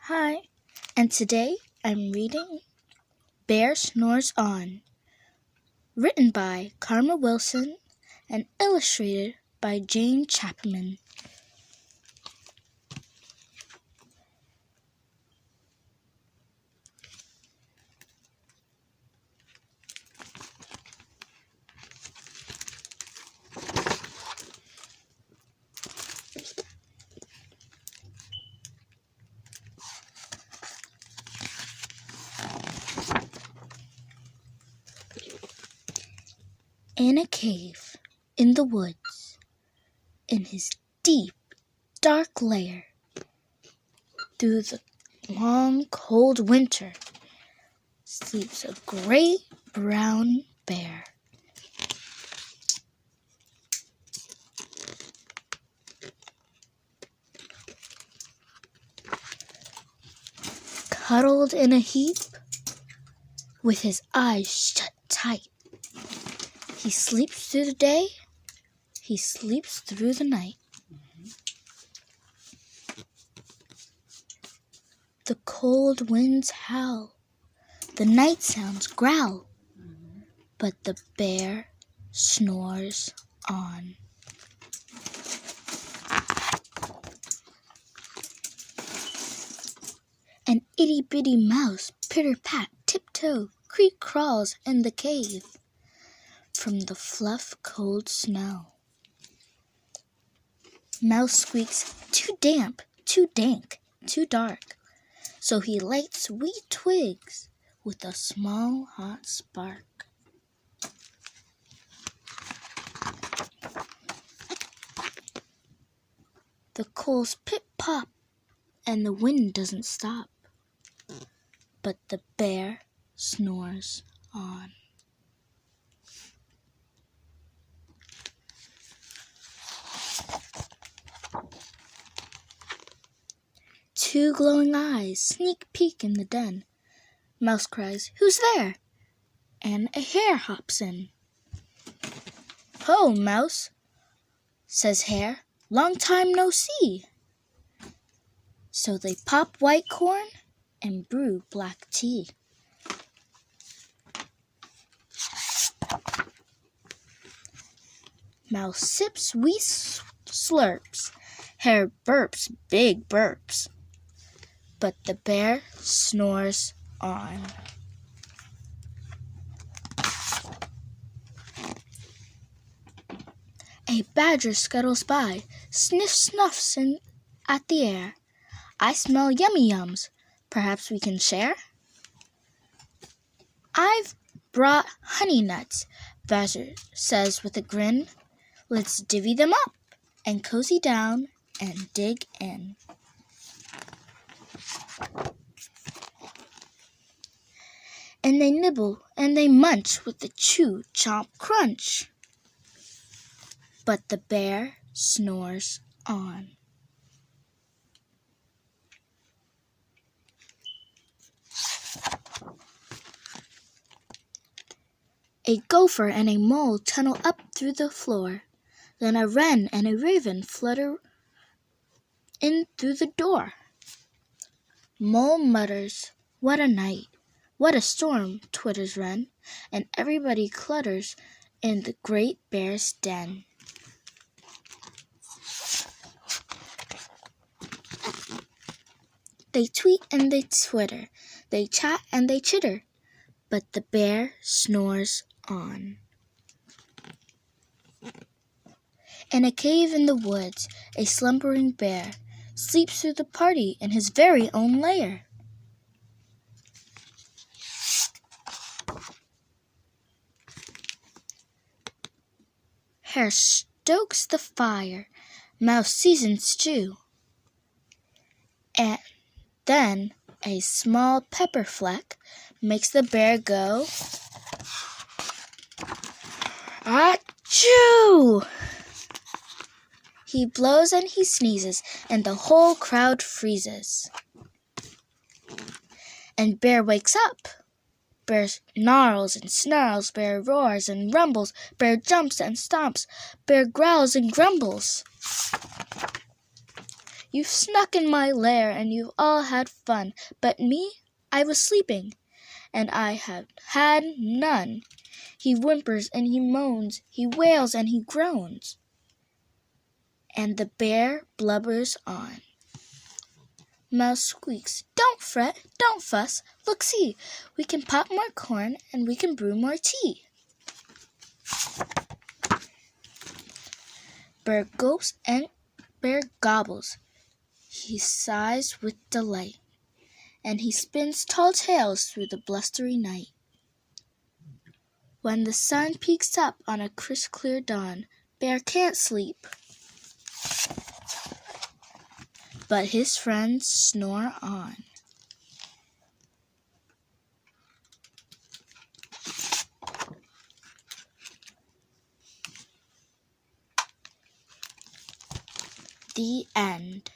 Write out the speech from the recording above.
Hi, and today I'm reading Bear Snores On, written by Karma Wilson and illustrated by Jane Chapman. In a cave in the woods, in his deep, dark lair, through the long, cold winter, sleeps a great brown bear. Cuddled in a heap, with his eyes shut tight, he sleeps through the day, he sleeps through the night. The cold winds howl, the night sounds growl, but the bear snores on. An itty-bitty mouse, pitter-pat, tiptoe, creak crawls in the cave from the fluff cold snow. Mouse squeaks, too damp, too dank, too dark, so he lights wee twigs with a small hot spark. The coals pip-pop and the wind doesn't stop, but the bear snores on. Two glowing eyes sneak peek in the den. Mouse cries, "Who's there?" And a hare hops in. "Ho, Mouse," says Hare, "long time no see." So they pop white corn and brew black tea. Mouse sips wee slurps, Hare burps big burps, but the bear snores on. A badger scuttles by, sniffs at the air. "I smell yummy yums. Perhaps we can share?" "I've brought honey nuts," Badger says with a grin. "Let's divvy them up and cozy down and dig in." And they nibble and they munch with the chew, chomp, crunch, but the bear snores on. A gopher and a mole tunnel up through the floor. Then a wren and a raven flutter in through the door. Mole mutters, "What a night! What a storm!" twitters wren, and everybody clutters in the great bear's den. They tweet and they twitter, they chat and they chitter, but the bear snores on. In a cave in the woods, a slumbering bear sleeps through the party in his very own lair. Hare stokes the fire, Mouse seasons stew, and then a small pepper fleck makes the bear go, "Achoo!" He blows and he sneezes, and the whole crowd freezes. And Bear wakes up. Bear snarls and snarls, Bear roars and rumbles, Bear jumps and stomps, Bear growls and grumbles. You've snuck in my lair and you've all had fun, but me, I was sleeping, and I have had none. He whimpers and he moans, he wails and he groans, and the bear blubbers on. Mouse squeaks, "Don't fret, don't fuss, look see, we can pop more corn and we can brew more tea." Bear gulps and bear gobbles, he sighs with delight, and he spins tall tales through the blustery night. When the sun peeks up on a crisp clear dawn, Bear can't sleep, but his friends snore on. The end.